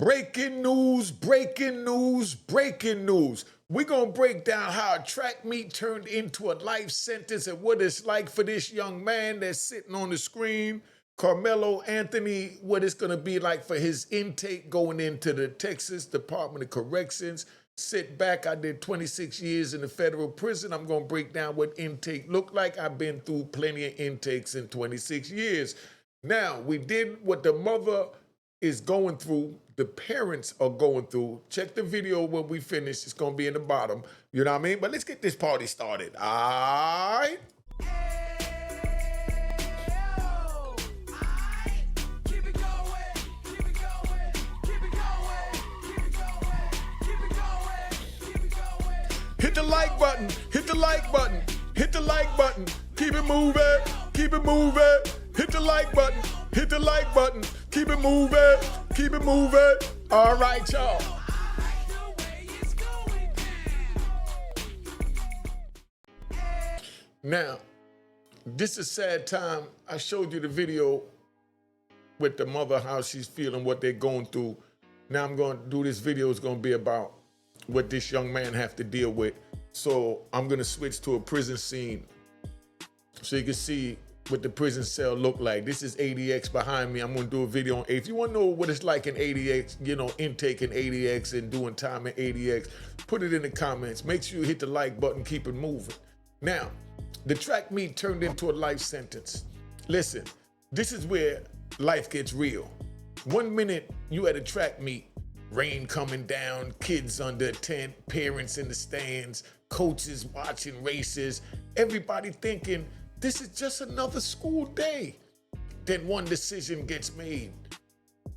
Breaking news, breaking news, breaking news. We're going to break down how a track meet turned into a life sentence and what it's like for this young man that's sitting on the screen, Karmelo Anthony, what it's going to be like for his intake going into the Texas Department of Corrections. Sit back, I did 26 years in the federal prison. I'm going to break down what intake looked like. I've been through plenty of intakes in 26 years. Now, we did what the mother is going through, the parents are going through. Check the video when we finish. It's going to be in the bottom. You know what I mean? But let's get this party started. All right? Hit the like button. Hit the like button. Hit the like button. Keep it moving. Keep it moving. Hit the like button. Hit the like button. Keep it moving. Keep it moving. All right, y'all. Now, this is a sad time. I showed you the video with the mother, how she's feeling, what they're going through. Now I'm going to do this video. It's going to be about what this young man have to deal with. So I'm going to switch to a prison scene so you can see what the prison cell look like. This is ADX behind me. I'm going to do a video on, if you want to know what it's like in ADX, you know, intake in ADX and doing time in ADX, put it in the comments. Make sure you hit the like button, keep it moving. Now, the track meet turned into a life sentence. Listen, this is where life gets real. 1 minute you at a track meet, rain coming down, kids under a tent, parents in the stands, coaches watching races, everybody thinking this is just another school day. Then one decision gets made.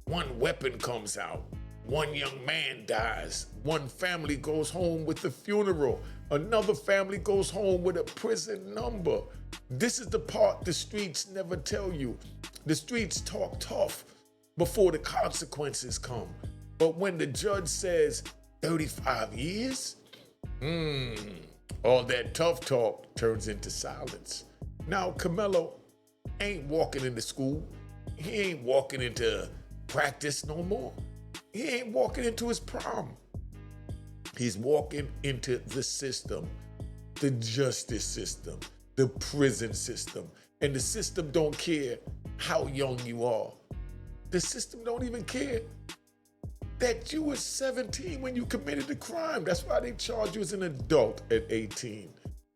One weapon comes out. One young man dies. One family goes home with the funeral. Another family goes home with a prison number. This is the part the streets never tell you. The streets talk tough before the consequences come. But when the judge says 35 years, all that tough talk turns into silence. Now, Karmelo ain't walking into school. He ain't walking into practice no more. He ain't walking into his prom. He's walking into the system, the justice system, the prison system. And the system don't care how young you are. The system don't even care that you were 17 when you committed the crime. That's why they charge you as an adult at 18.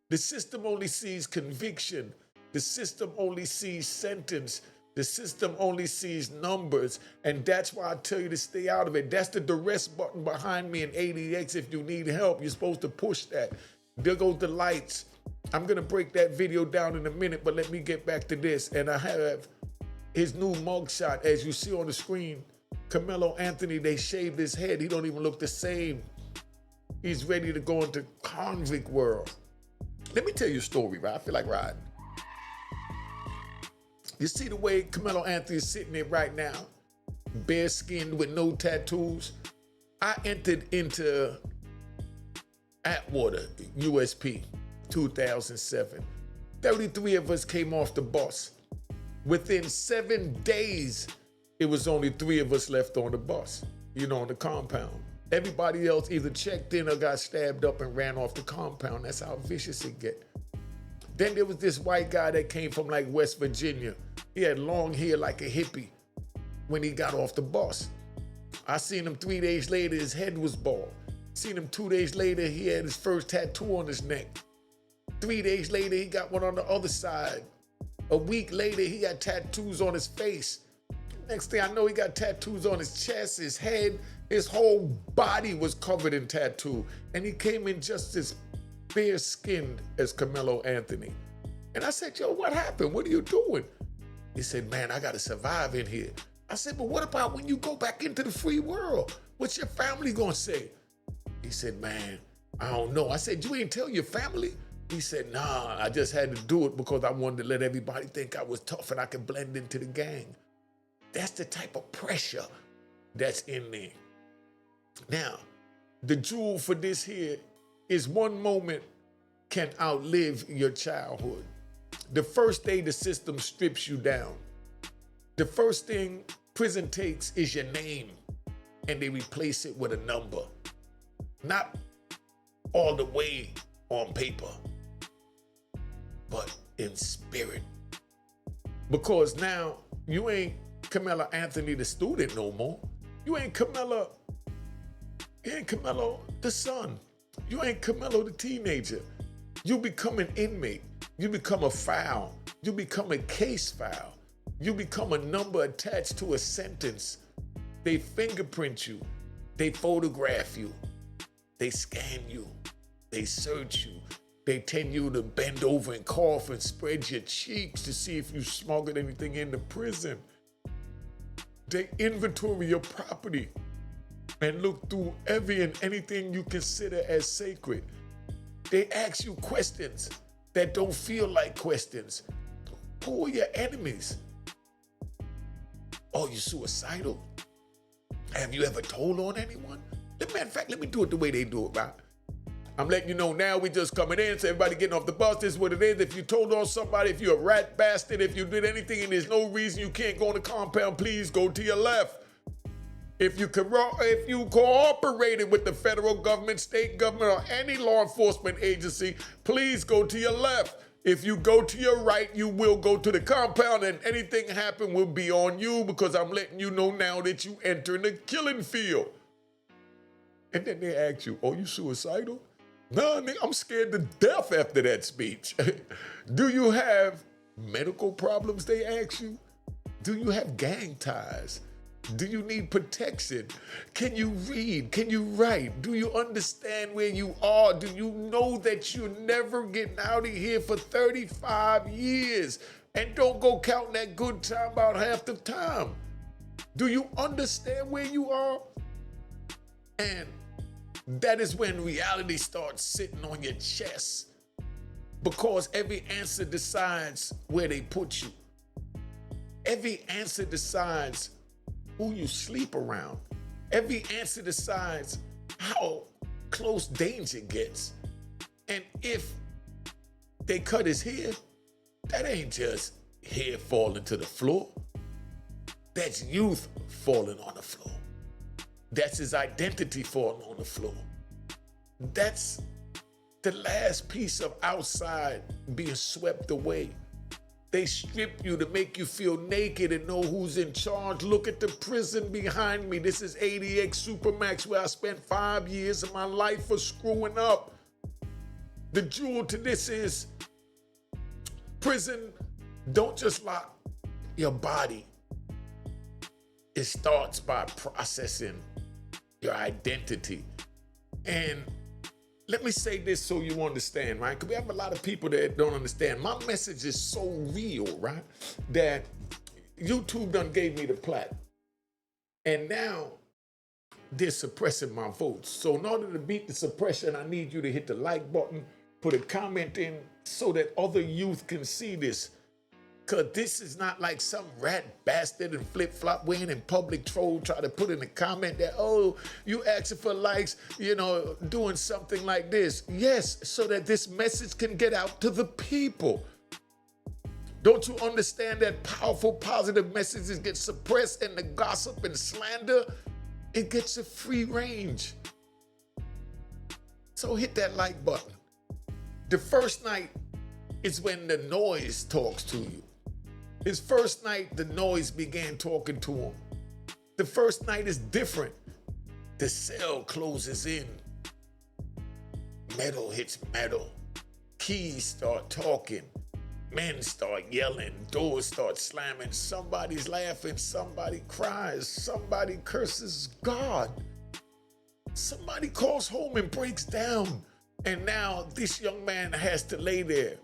The system only sees conviction. The system only sees sentence. The system only sees numbers. And that's why I tell you to stay out of it. That's the duress button behind me in ADX. If you need help, you're supposed to push that. There goes the lights. I'm going to break that video down in a minute, but let me get back to this. And I have his new mugshot, as you see on the screen. Karmelo Anthony, they shaved his head. He don't even look the same. He's ready to go into convict world. Let me tell you a story, right? I feel like riding. You see the way Karmelo Anthony is sitting there right now, bare-skinned with no tattoos? I entered into Atwater, USP, 2007. 33 of us came off the bus. Within 7 days, it was only 3 of us left on the bus, you know, on the compound. Everybody else either checked in or got stabbed up and ran off the compound. That's how vicious it get. Then there was this white guy that came from like West Virginia. He had long hair like a hippie when he got off the bus. I seen him 3 days later, his head was bald. Seen him 2 days later, he had his first tattoo on his neck. 3 days later, he got one on the other side. A week later, he got tattoos on his face. Next thing I know, he got tattoos on his chest, his head, his whole body was covered in tattoo. And he came in just as bare-skinned as Karmelo Anthony. And I said, yo, what happened? What are you doing? He said, man, I gotta survive in here. I said, but what about when you go back into the free world? What's your family gonna say? He said, man, I don't know. I said, you ain't tell your family? He said, nah, I just had to do it because I wanted to let everybody think I was tough and I could blend into the gang. That's the type of pressure that's in there. Now, the jewel for this here is one moment can outlive your childhood. The first day the system strips you down. The first thing prison takes is your name. and they replace it with a number. Not all the way on paper, but in spirit. Because now you ain't Karmelo Anthony the student no more. You ain't Karmelo the son. You ain't Karmelo the teenager. You become an inmate. You become a file. You become a case file. You become a number attached to a sentence. They fingerprint you. They photograph you. They scan you. They search you. They tell you to bend over and cough and spread your cheeks to see if you smuggled anything into prison. They inventory your property and look through every and anything you consider as sacred. They ask you questions that don't feel like questions. Who are your enemies? Are you suicidal? Have you ever told on anyone? As a matter of fact, let me do it the way they do it, right? I'm letting you know now, we just coming in, so everybody getting off the bus, this is what it is. If you told on somebody, if you're a rat bastard, if you did anything and there's no reason you can't go in the compound, please go to your left. If you cooperated with the federal government, state government, or any law enforcement agency, please go to your left. If you go to your right, you will go to the compound, and anything happen will be on you, because I'm letting you know now that you entering the killing field. And then they ask you, are you suicidal? Nah, nigga, I'm scared to death after that speech. Do you have medical problems, they ask you? Do you have gang ties? Do you need protection? Can you read? Can you write? Do you understand where you are? Do you know that you're never getting out of here for 35 years? And don't go counting that good time about half the time. Do you understand where you are? And that is when reality starts sitting on your chest, because every answer decides where they put you. Every answer decides who you sleep around. Every answer decides how close danger gets. And if they cut his hair, that ain't just hair falling to the floor. That's youth falling on the floor. That's his identity falling on the floor. That's the last piece of outside being swept away. They strip you to make you feel naked and know who's in charge. Look at the prison behind me. This is ADX Supermax, where I spent 5 years of my life for screwing up. The jewel to this is prison don't just lock your body. It starts by processing your identity. And let me say this so you understand, right? Because we have a lot of people that don't understand. My message is so real, right? That YouTube done gave me the plat. And now they're suppressing my votes. So in order to beat the suppression, I need you to hit the like button, put a comment in so that other youth can see this. Because this is not like some rat bastard and flip-flop wearing in public troll try to put in a comment that, oh, you asking for likes, doing something like this. Yes, so that this message can get out to the people. Don't you understand that powerful, positive messages get suppressed and the gossip and slander, it gets a free range. So hit that like button. The first night is when the noise talks to you. His first night, the noise began talking to him. The first night is different. The cell closes in. Metal hits metal. Keys start talking. Men start yelling. Doors start slamming. Somebody's laughing. Somebody cries. Somebody curses God. Somebody calls home and breaks down. And now this young man has to lay there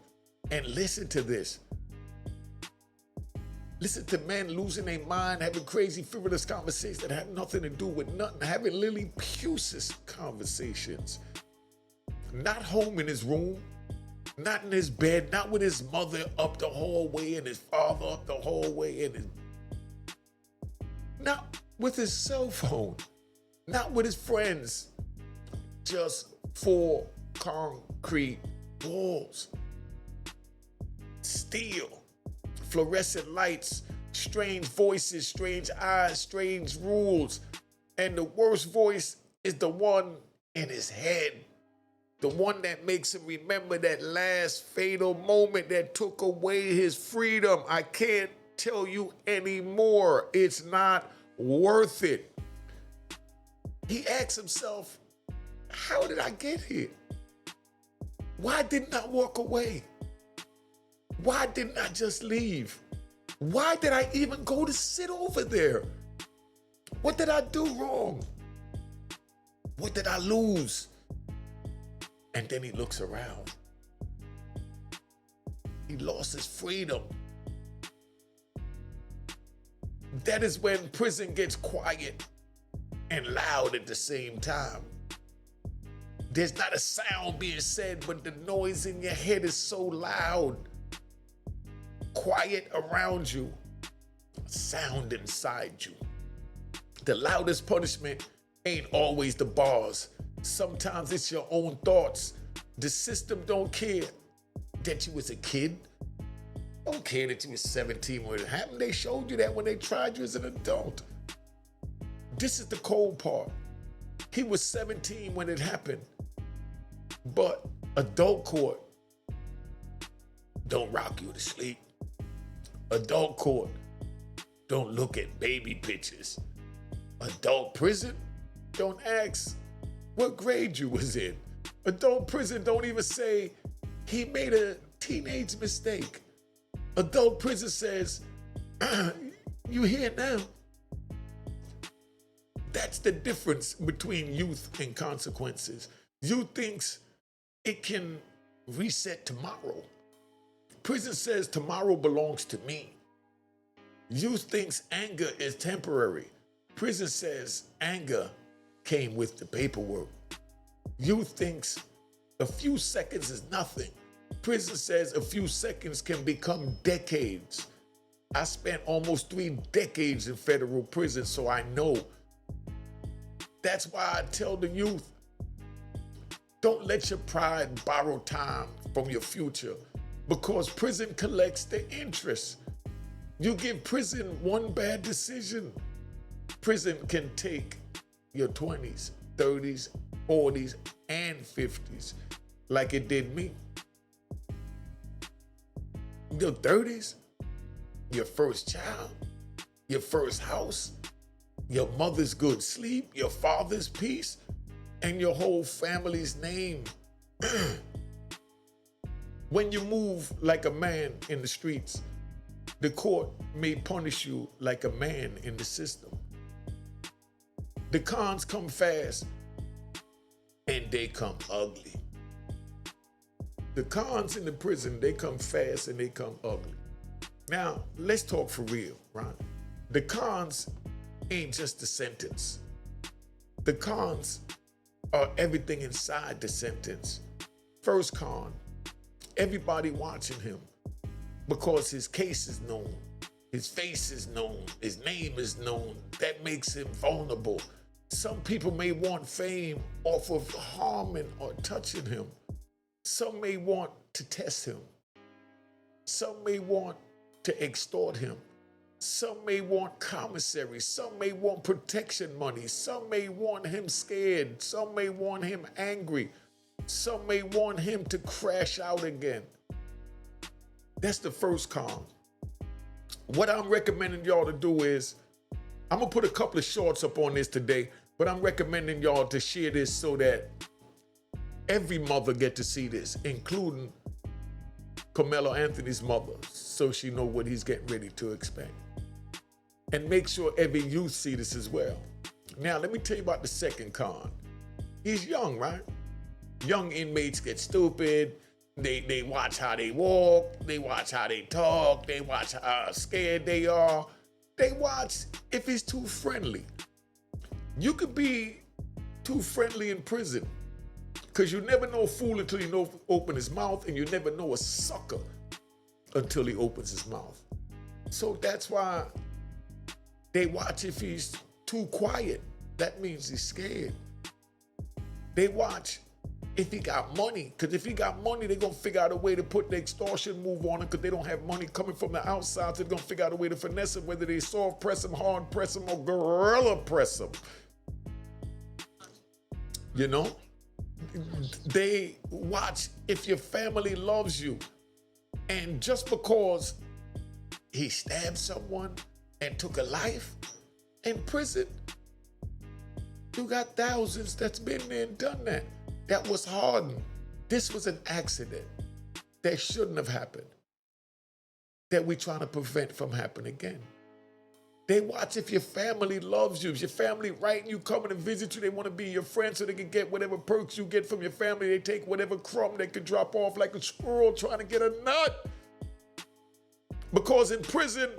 and listen to this. Listen to men losing their mind, having crazy, frivolous conversations that have nothing to do with nothing, having Lilliputious conversations. Not home in his room, not in his bed, not with his mother up the hallway and his father up the hallway, and not with his cell phone, not with his friends, just 4 concrete walls. Steel. Fluorescent lights, strange voices, strange eyes, strange rules. And the worst voice is the one in his head. The one that makes him remember that last fatal moment that took away his freedom. I can't tell you anymore. It's not worth it. He asks himself, how did I get here? Why didn't I walk away? Why didn't I just leave? Why did I even go to sit over there? What did I do wrong? What did I lose? And then he looks around. He lost his freedom. That is when prison gets quiet and loud at the same time. There's not a sound being said, but the noise in your head is so loud. Quiet around you, sound inside you. The loudest punishment ain't always the bars. Sometimes it's your own thoughts. The system don't care that you was a kid. Don't care that you was 17 when it happened. They showed you that when they tried you as an adult. This is the cold part. He was 17 when it happened. But adult court don't rock you to sleep. Adult court don't look at baby pictures. Adult prison don't ask what grade you was in. Adult prison don't even say he made a teenage mistake. Adult prison says, you here now. That's the difference between youth and consequences. Youth thinks it can reset tomorrow. Prison says tomorrow belongs to me. Youth thinks anger is temporary. Prison says anger came with the paperwork. Youth thinks a few seconds is nothing. Prison says a few seconds can become decades. I spent almost 3 decades in federal prison, so I know. That's why I tell the youth, don't let your pride borrow time from your future, because prison collects the interest. You give prison one bad decision, prison can take your 20s, 30s, 40s, and 50s, like it did me. Your 30s, your first child, your first house, your mother's good sleep, your father's peace, and your whole family's name. When you move like a man in the streets, the court may punish you like a man in the system. The cons come fast and they come ugly. The cons in the prison, they come fast and they come ugly. Now, let's talk for real, Ron. The cons ain't just the sentence. The cons are everything inside the sentence. First con, everybody watching him because his case is known, his face is known, his name is known. That makes him vulnerable. Some people may want fame off of harming or touching him. Some may want to test him. Some may want to extort him. Some may want commissary. Some may want protection money. Some may want him scared. Some may want him angry. Some may want him to crash out again. That's the first con. What I'm recommending y'all to do is, I'm gonna put a couple of shorts up on this today, but I'm recommending y'all to share this so that every mother get to see this, including Karmelo Anthony's mother, so she know what he's getting ready to expect. And make sure every youth see this as well. Now, let me tell you about the second con. He's young, right? Young inmates get stupid. They watch how they walk. They watch how they talk. They watch how scared they are. They watch if he's too friendly. You could be too friendly in prison, because you never know a fool until you open his mouth, and you never know a sucker until he opens his mouth. So that's why they watch if he's too quiet. That means he's scared. They watch if he got money, because if he got money, they're going to figure out a way to put the extortion move on him, because they don't have money coming from the outside, so they're going to figure out a way to finesse him, whether they soft press him, hard press him, or gorilla press him. You know, they watch if your family loves you. And just because he stabbed someone and took a life in prison, you got thousands that's been there and done that. That was hardened. This was an accident that shouldn't have happened, that we're trying to prevent from happening again. They watch if your family loves you. If your family writing you, coming to visit you, they want to be your friend so they can get whatever perks you get from your family. They take whatever crumb they can drop off like a squirrel trying to get a nut. Because in prison,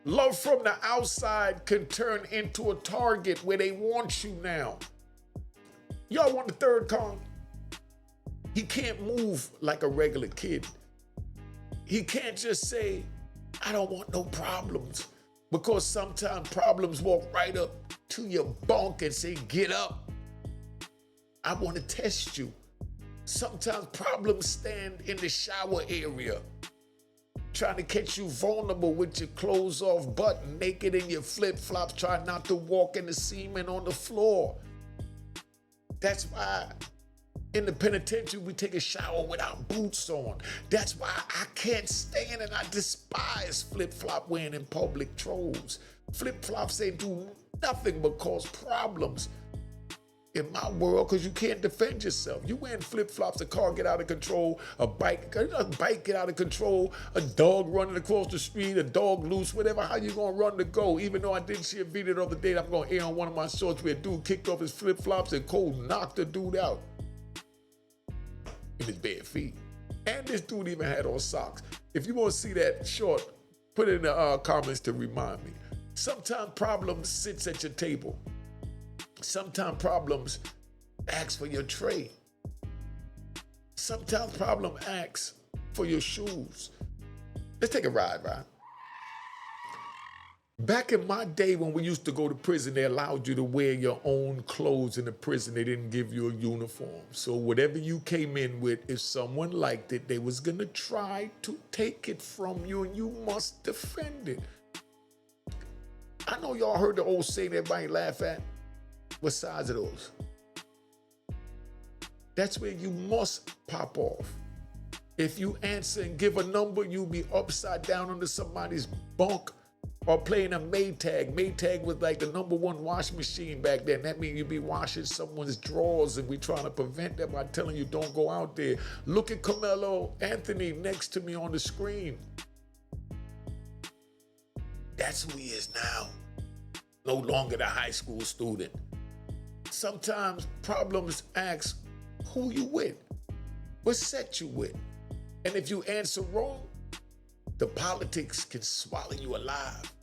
love from the outside can turn into a target where they want you now. Y'all want the third con? He can't move like a regular kid. He can't just say, I don't want no problems. Because sometimes problems walk right up to your bunk and say, get up. I want to test you. Sometimes problems stand in the shower area, trying to catch you vulnerable with your clothes off, butt naked in your flip-flops, trying not to walk in the semen on the floor. That's why in the penitentiary, we take a shower without boots on. That's why I can't stand and I despise flip-flop wearing in public trolls. Flip-flops ain't do nothing but cause problems in my world because you can't defend yourself. You wearing flip-flops, a car get out of control, a bike get out of control, a dog running across the street, a dog loose, whatever, how you gonna run to go? Even though I didn't see a video the other day, I'm gonna air on one of my shorts where a dude kicked off his flip-flops and Cole knocked the dude out in his bare feet. And this dude even had on socks. If you want to see that short, put it in the comments to remind me. Sometimes problems sits at your table. Sometimes problems asks for your tray. Sometimes problem asks for your shoes. Let's take a ride. Back in my day when we used to go to prison, they allowed you to wear your own clothes in the prison. They didn't give you a uniform. So whatever you came in with, if someone liked it, they was gonna try to take it from you and you must defend it. I know y'all heard the old saying everybody laugh at. What size are those? That's where you must pop off. If you answer and give a number, you'll be upside down under somebody's bunk or playing a Maytag. Maytag was like the #1 washing machine back then. That means you'd be washing someone's drawers and we trying to prevent that by telling you don't go out there. Look at Karmelo Anthony next to me on the screen. That's who he is now. No longer the high school student. Sometimes problems ask who you with, what set you with. And if you answer wrong, the politics can swallow you alive.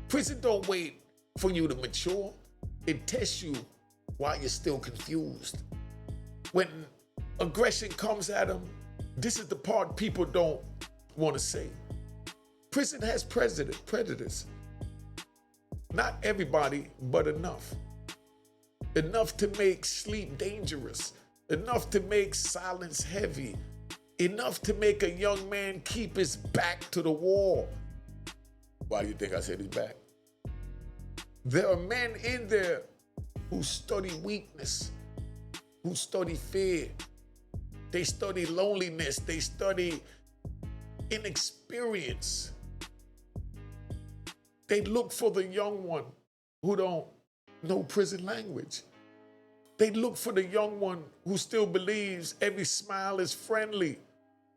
Prison don't wait for you to mature. It tests you while you're still confused. When aggression comes at them, this is the part people don't want to say. Prison has predators. Not everybody, but enough. Enough to make sleep dangerous. Enough to make silence heavy. Enough to make a young man keep his back to the wall. Why do you think I said his back? There are men in there who study weakness, who study fear. They study loneliness. They study inexperience. They look for the young one who don't know prison language. They look for the young one who still believes every smile is friendly.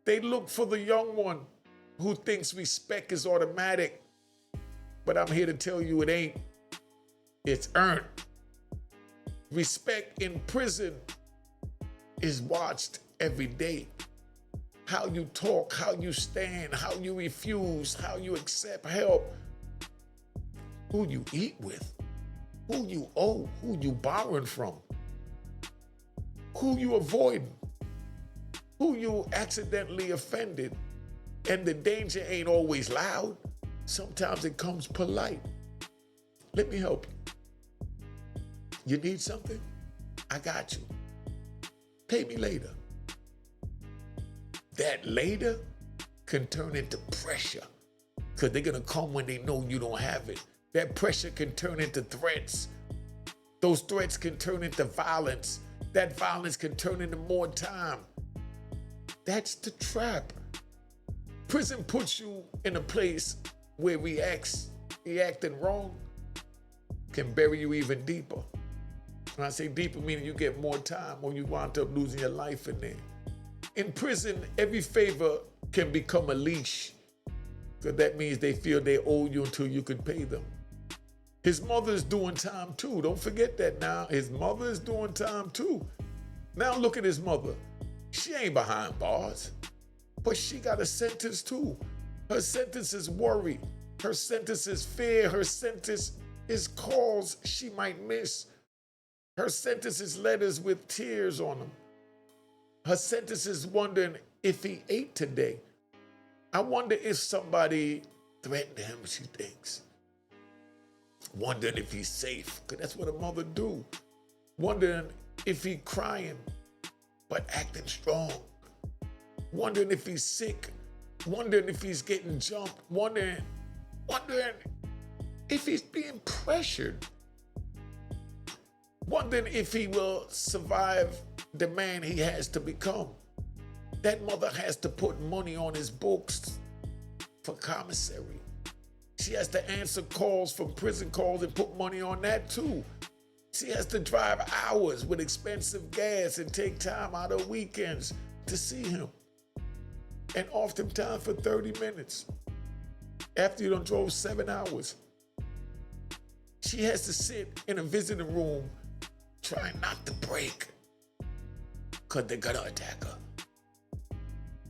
They look for the young one who thinks respect is automatic. But I'm here to tell you it ain't. It's earned. Respect in prison is watched every day. How you talk, how you stand, how you refuse, how you accept help, who you eat with, who you owe, who you borrowing from, who you avoiding, who you accidentally offended. And the danger ain't always loud. Sometimes it comes polite. Let me help you. You need something? I got you. Pay me later. That later can turn into pressure because they're going to come when they know you don't have it. That pressure can turn into threats. Those threats can turn into violence. that violence can turn into more time. That's the trap. Prison puts you in a place where reacting wrong can bury you even deeper. When I say deeper, meaning you get more time or you wind up losing your life in there. In prison, every favor can become a leash, because that means they feel they owe you until you can pay them. His mother is doing time too. Don't forget that now. His mother is doing time too. Now look at his mother. She ain't behind bars, but she got a sentence too. Her sentence is worry. Her sentence is fear. Her sentence is calls she might miss. Her sentence is letters with tears on them. Her sentence is wondering if he ate today. I wonder if somebody threatened him, she thinks. Wondering if he's safe, because that's what a mother do. Wondering if he crying, but acting strong. Wondering if he's sick. Wondering if he's getting jumped. Wondering if he's being pressured. Wondering if he will survive the man he has to become. That mother has to put money on his books for commissary. She has to answer calls from prison calls and put money on that too. She has to drive hours with expensive gas and take time out of weekends to see him. And oftentimes for 30 minutes after you done drove 7 hours. She has to sit in a visiting room trying not to break because they're gonna attack her.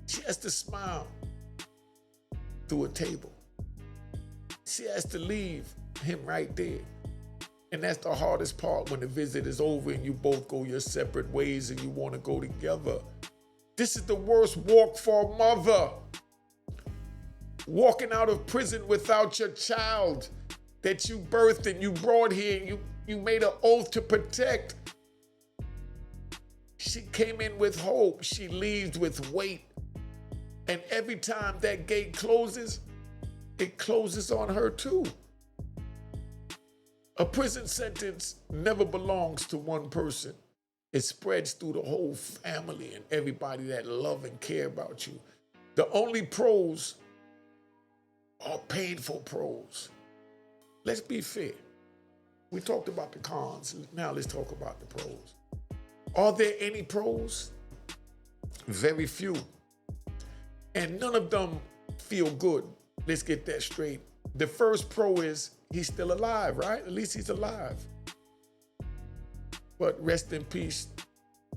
She has to smile through a table. She has to leave him right there. And that's the hardest part, when the visit is over and you both go your separate ways and you want to go together. This is the worst walk for a mother. Walking out of prison without your child that you birthed and you brought here and you made an oath to protect. She came in with hope. She leaves with weight. And every time that gate closes, it closes on her too. A prison sentence never belongs to one person. It spreads through the whole family and everybody that love and care about you. The only pros are painful pros. Let's be fair. We talked about the cons. Now let's talk about the pros. Are there any pros? Very few. And none of them feel good. Let's get that straight. The first pro is he's still alive, right? At least he's alive. But rest in peace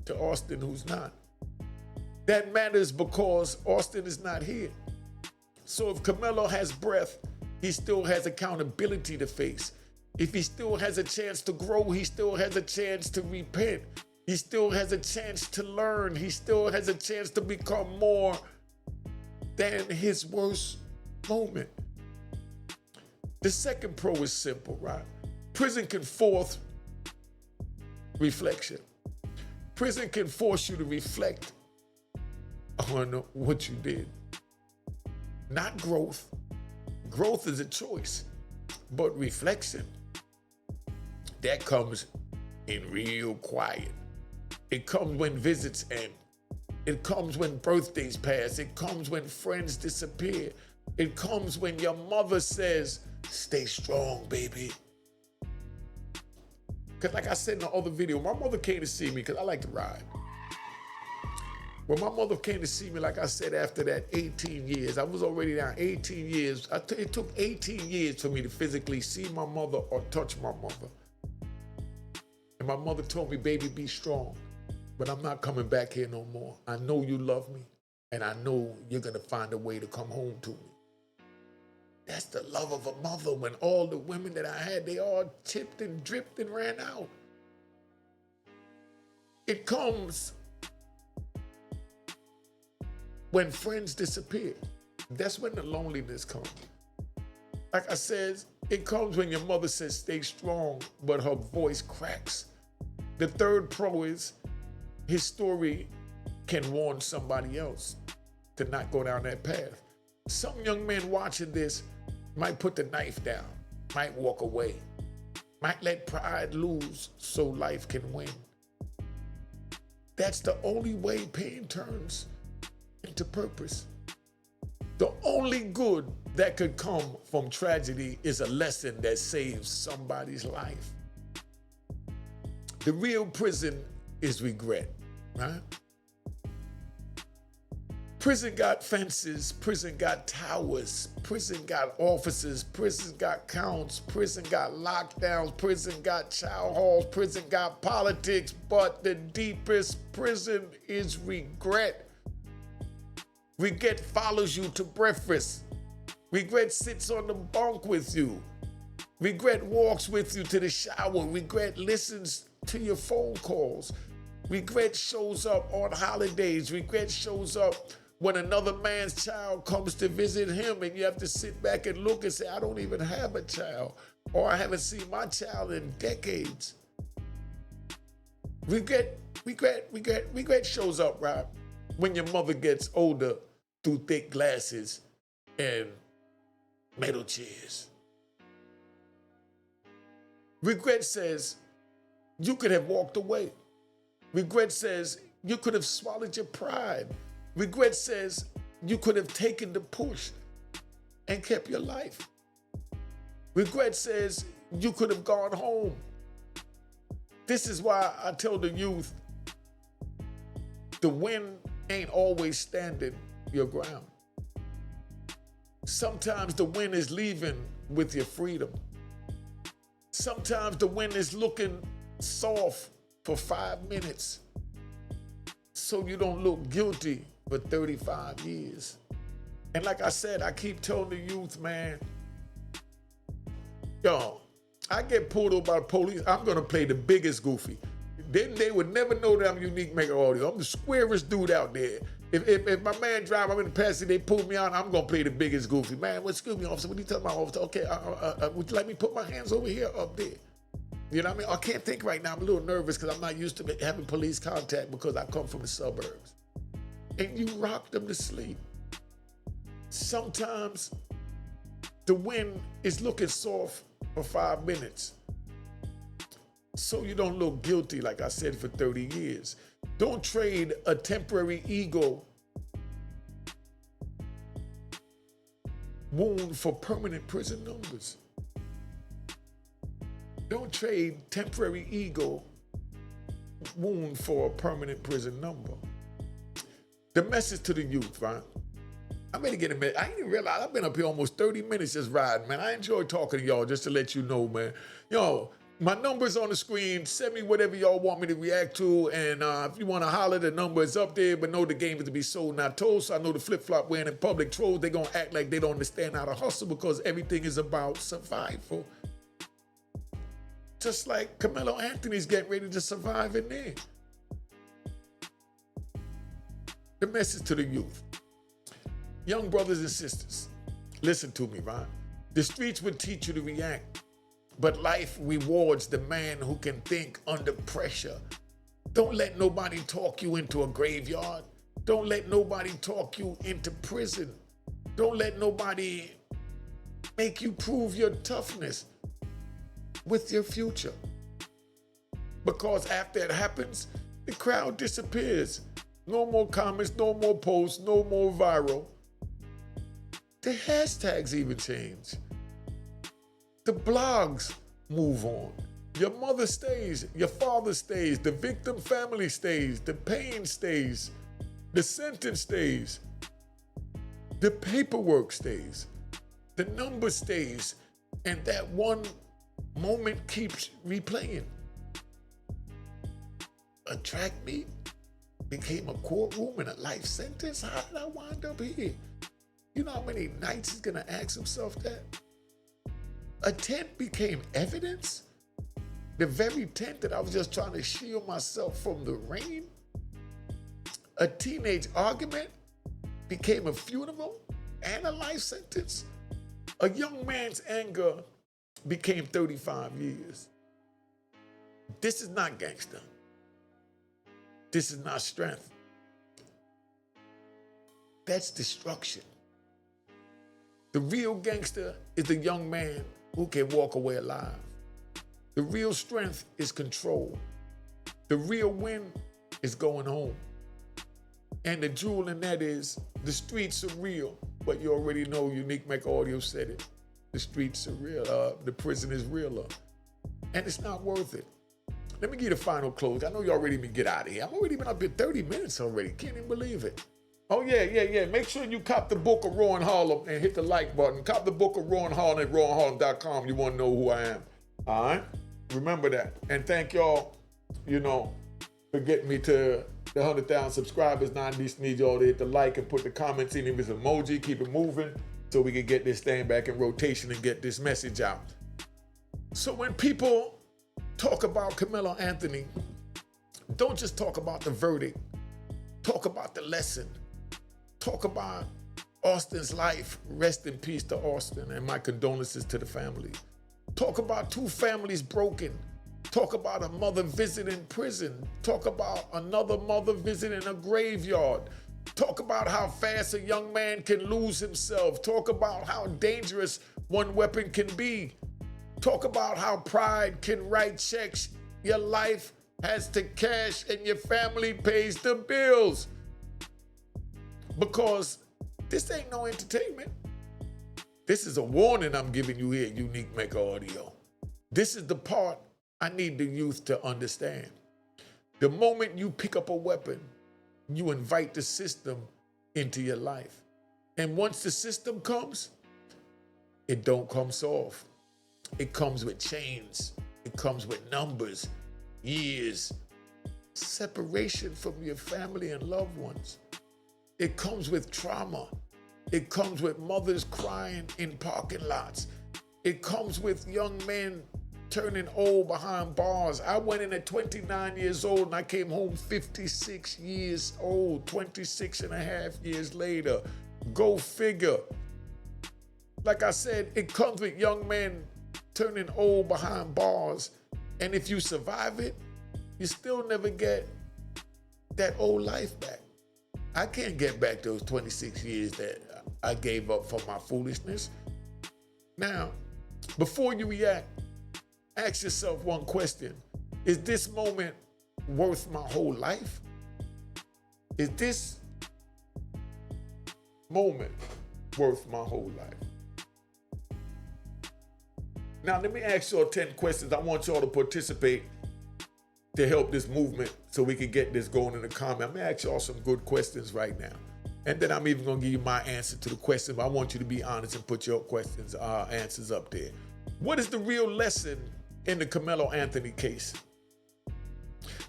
to Austin, who's not. That matters because Austin is not here. So if Karmelo has breath, he still has accountability to face. If he still has a chance to grow, he still has a chance to repent. He still has a chance to learn. He still has a chance to become more than his worst moment. The second pro is simple, right? Prison can force reflection. Prison can force you to reflect on what you did. Not growth. Growth is a choice, but reflection, that comes in real quiet. It comes when visits end. It comes when birthdays pass. It comes when friends disappear. It comes when your mother says, "Stay strong, baby." Because like I said in the other video, my mother came to see me because I like to ride. When my mother came to see me, like I said, after that 18 years, I was already down 18 years. It took 18 years for me to physically see my mother or touch my mother. And my mother told me, "Baby, be strong, but I'm not coming back here no more. I know you love me, and I know you're gonna find a way to come home to me." That's the love of a mother, when all the women that I had, they all tipped and dripped and ran out. It comes when friends disappear. That's when the loneliness comes. Like I said, it comes when your mother says, "Stay strong," but her voice cracks. The third pro is his story can warn somebody else to not go down that path. Some young men watching this might put the knife down, might walk away, might let pride lose so life can win. That's the only way pain turns into purpose. The only good that could come from tragedy is a lesson that saves somebody's life. The real prison is regret, right? Prison got fences, prison got towers, prison got officers, prison got counts, prison got lockdowns, prison got chow halls, prison got politics, but the deepest prison is regret. Regret follows you to breakfast. Regret sits on the bunk with you. Regret walks with you to the shower. Regret listens to your phone calls. Regret shows up on holidays. Regret shows up when another man's child comes to visit him and you have to sit back and look and say, I don't even have a child, or I haven't seen my child in decades. Regret shows up, right, when your mother gets older through thick glasses and metal chairs. Regret says you could have walked away. Regret says you could have swallowed your pride. Regret says you could have taken the push and kept your life. Regret says you could have gone home. This is why I tell the youth, the wind ain't always standing your ground. Sometimes the wind is leaving with your freedom. Sometimes the wind is looking soft for 5 minutes so you don't look guilty for 35 years. And like I said, I keep telling the youth, man, yo, I get pulled over by the police, I'm gonna play the biggest goofy. Then they would never know that I'm Unique Mega Audio. I'm the squarest dude out there. If my man drive, I'm in the passenger, they pull me out, I'm gonna play the biggest goofy. Man, excuse me, officer, what are you telling my officer? Okay, would you let me put my hands over here, up there? You know what I mean? I can't think right now, I'm a little nervous because I'm not used to having police contact because I come from the suburbs. And you rock them to sleep. Sometimes the wind is looking soft for 5 minutes, so you don't look guilty, like I said, for 30 years. Don't trade a temporary ego wound for permanent prison numbers. Don't trade temporary ego wound for a permanent prison number. The message to the youth, right? I'm gonna get a minute. I didn't even realize I've been up here almost 30 minutes just riding, man. I enjoy talking to y'all, just to let you know, man. Yo, my number's on the screen. Send me whatever y'all want me to react to. And if you want to holler, the number is up there. But know the game is to be sold, not told. So I know the flip-flop wearing in public trolls, they're going to act like they don't understand how to hustle because everything is about survival. Just like Karmelo Anthony's getting ready to survive in there. The message to the youth. Young brothers and sisters, listen to me, right? The streets would teach you to react, but life rewards the man who can think under pressure. Don't let nobody talk you into a graveyard. Don't let nobody talk you into prison. Don't let nobody make you prove your toughness with your future. Because after it happens, the crowd disappears. No more comments, no more posts, no more viral. The hashtags even change. The blogs move on. Your mother stays, your father stays, the victim family stays, the pain stays, the sentence stays, the paperwork stays, the number stays, and that one moment keeps replaying. A track meet became a courtroom and a life sentence? How did I wind up here? You know how many nights he's gonna ask himself that? A tent became evidence? The very tent that I was just trying to shield myself from the rain? A teenage argument became a funeral and a life sentence? A young man's anger became 35 years. This is not gangster. This is not strength. That's destruction. The real gangster is the young man who can walk away alive. The real strength is control. The real win is going home. And the jewel in that is the streets are real, but you already know Unique Mecca Audio said it. The streets are real, the prison is realer. And it's not worth it. Let me give you the final close. I know you already been get out of here. I'm already been up here 30 minutes already. Can't even believe it. Oh yeah. Make sure you cop the book of Raw and Harlem and hit the like button. Cop the book of Raw and Harlem at rawandharlem.com. You want to know who I am. All right? Remember that. And thank y'all, for getting me to the 100,000 subscribers. Now I just need y'all to hit the like and put the comments in this emoji. Keep it moving so we can get this thing back in rotation and get this message out. So when people talk about Karmelo Anthony, don't just talk about the verdict. Talk about the lesson. Talk about Austin's life. Rest in peace to Austin, and my condolences to the family. Talk about two families broken. Talk about a mother visiting prison. Talk about another mother visiting a graveyard. Talk about how fast a young man can lose himself. Talk about how dangerous one weapon can be. Talk about how pride can write checks your life has to cash and your family pays the bills. Because this ain't no entertainment. This is a warning I'm giving you here, Unique Mecca Audio. This is the part I need the youth to understand. The moment you pick up a weapon, you invite the system into your life. And once the system comes, it don't come soft. It comes with chains. It comes with numbers, years, separation from your family and loved ones. It comes with trauma. It comes with mothers crying in parking lots. It comes with young men turning old behind bars. I went in at 29 years old and I came home 56 years old, 26 and a half years later. Go figure. Like I said, it comes with young men turning old behind bars. And if you survive it, you still never get that old life back. I can't get back those 26 years that I gave up for my foolishness. Now, before you react, ask yourself one question. Is this moment worth my whole life? Is this moment worth my whole life? Now, let me ask y'all 10 questions. I want y'all to participate to help this movement so we can get this going in the comment. I'm gonna ask y'all some good questions right now. And then I'm even gonna give you my answer to the question, but I want you to be honest and put your questions, answers up there. What is the real lesson in the Karmelo Anthony case?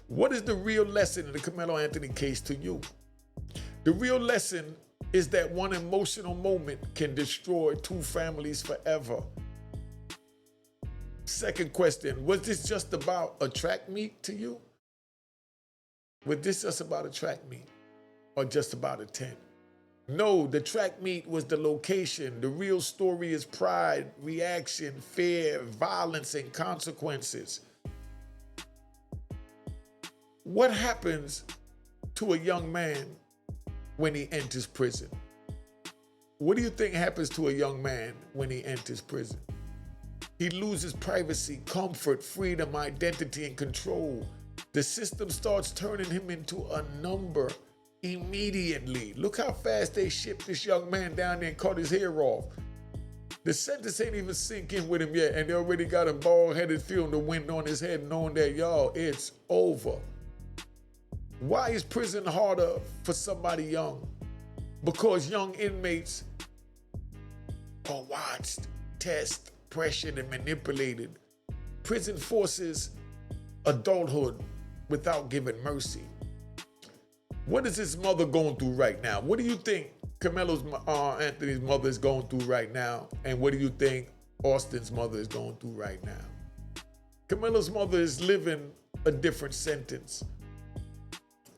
What is the real lesson in the Karmelo Anthony case to you? The real lesson is that one emotional moment can destroy two families forever. Second question, was this just about a track meet to you? Was this just about a track meet or just about a tent? No, the track meet was the location. The real story is pride, reaction, fear, violence, and consequences. What happens to a young man when he enters prison? What do you think happens to a young man when he enters prison? He loses privacy, comfort, freedom, identity, and control. The system starts turning him into a number immediately. Look how fast they shipped this young man down there and cut his hair off. The sentence ain't even sink in with him yet, and they already got him bald-headed, feeling the wind on his head, knowing that, y'all, it's over. Why is prison harder for somebody young? Because young inmates are watched, tested, pressured, and manipulated. Prison forces adulthood without giving mercy. What is his mother going through right now? What do you think Karmelo Anthony's mother is going through right now? And what do you think Austin's mother is going through right now? Karmelo's mother is living a different sentence.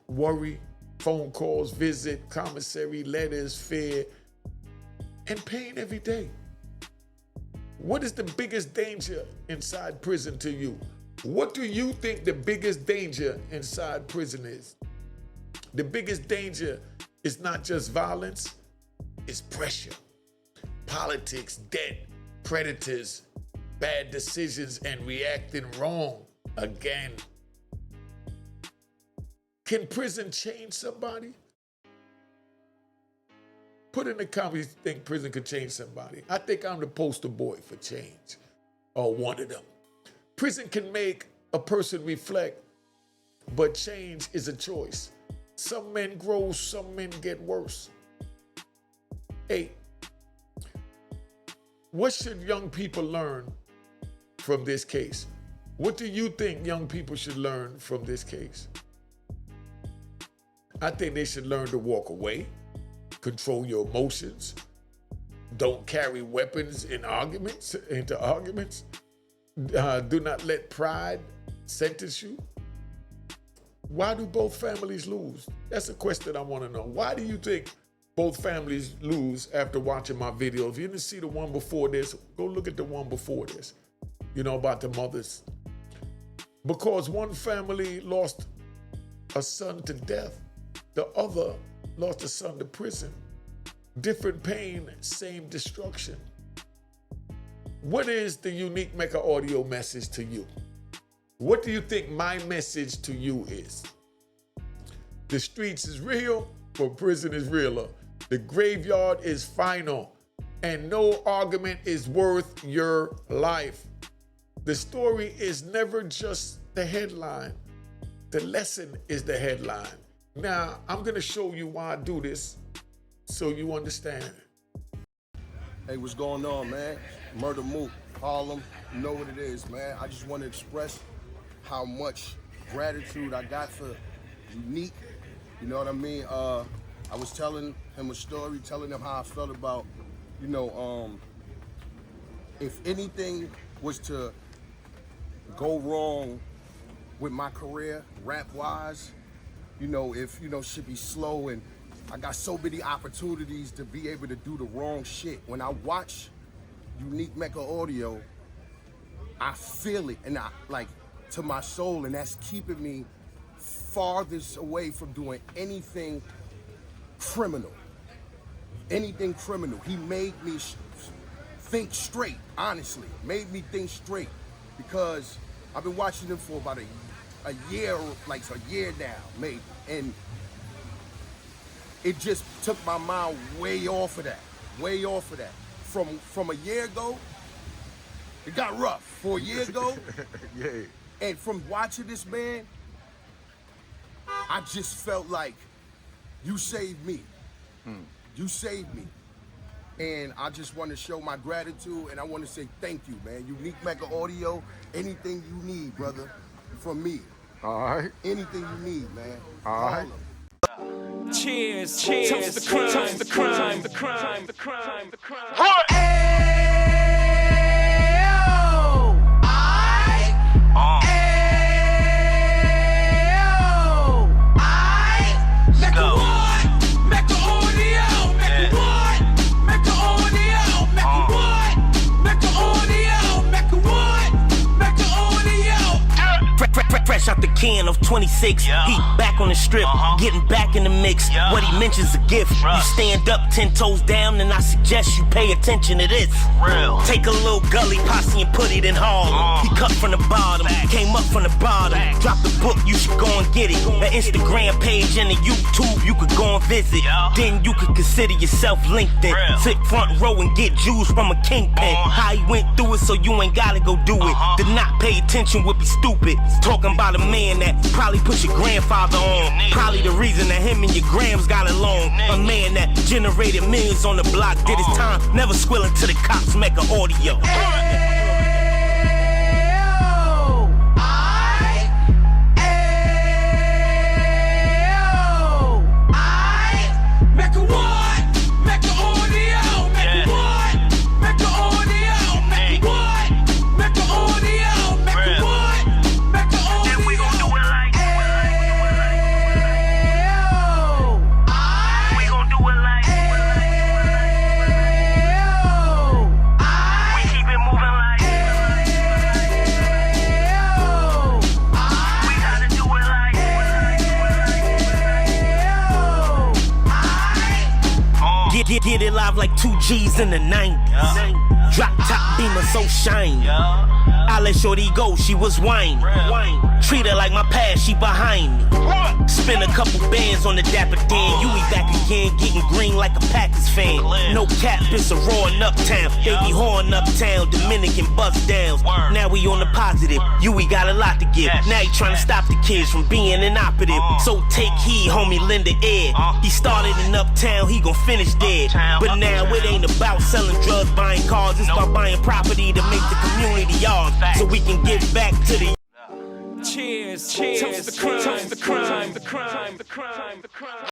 Worry, phone calls, visit, commissary, letters, fear, and pain every day. What is the biggest danger inside prison to you? What do you think the biggest danger inside prison is? The biggest danger is not just violence, it's pressure, politics, debt, predators, bad decisions, and reacting wrong again. Can prison change somebody? Put in the comments if you think prison could change somebody. I think I'm the poster boy for change, or one of them. Prison can make a person reflect, but change is a choice. Some men grow, some men get worse. 8. What should young people learn from this case? What do you think young people should learn from this case? I think they should learn to walk away, control your emotions, don't carry weapons into arguments. Do not let pride sentence you. Why do both families lose? That's a question I want to know. Why do you think both families lose after watching my video? If you didn't see the one before this, go look at the one before this, about the mothers. Because one family lost a son to death, the other lost a son to prison. Different pain, same destruction. What is the unique Mecca audio message to you? What do you think my message to you is? The streets is real, but prison is realer. The graveyard is final, and no argument is worth your life. The story is never just the headline. The lesson is the headline. Now, I'm gonna show you why I do this so you understand. Hey, what's going on, man? Murder Mook, Harlem, you know what it is, man. I just want to express how much gratitude I got for Unique, you know what I mean? I was telling him a story, telling him how I felt about, if anything was to go wrong with my career, rap-wise, if, shit be slow, and I got so many opportunities to be able to do the wrong shit. When I watch Unique Mecca audio, I feel it, and to my soul, and that's keeping me farthest away from doing anything criminal. Anything criminal. He made me think straight, honestly. Made me think straight, because I've been watching him for about a year, a year now, maybe, and it just took my mind way off of that. From a year ago, it got rough. For a year ago, yeah. And from watching this man, I just felt like you saved me. You saved me. And I just want to show my gratitude, and I want to say thank you, man. Unique Mecca audio, anything you need, brother, from me. All right. Anything you need, man. All right. Cheers, cheers, toast the crime, toast the crime, the crime, the crime, the crime. What? Fresh out the can of 26, yeah. He back on the strip, getting back in the mix. Yeah. What he mentions a gift. Right. You stand up 10 toes down, and I suggest you pay attention to this. Real. Take a little gully posse and put it in Harlem. He cut from the bottom, came up from the bottom. Drop the book, you should go and get it. The Instagram page and the YouTube, you could go and visit. Yeah. Then you could consider yourself LinkedIn. Real. Sit front row and get Jews from a kingpin. How he went through it, so you ain't gotta go do it. To not pay attention would be stupid. Talking about a man that probably put your grandfather on. Probably the reason that him and your grams got along. A man that generated millions on the block, did his time, never squilling to the cops. Mecca audio. Get it live like 2 G's in the 90s. Drop top beamer so shiny. I let shorty go, she was whining. Treat her like my past, she behind me. Spend a couple bands on the dapper Dan. You be back again, getting green like a Packers fan. No cap, it's a roaring uptown. They be whoring uptown, Dominican bust downs. Now we on the positive, we got a lot to give. Now he trying to stop the kids from being inoperative. So take heed, homie, lend a ear. He started in uptown, he gon' finish dead. But now it ain't about selling drugs, buying cars. It's about buying property to make the community ours, so we can give back to the. Cheers, cheers, toast the crime, the crime, the crime, the crime, the crime.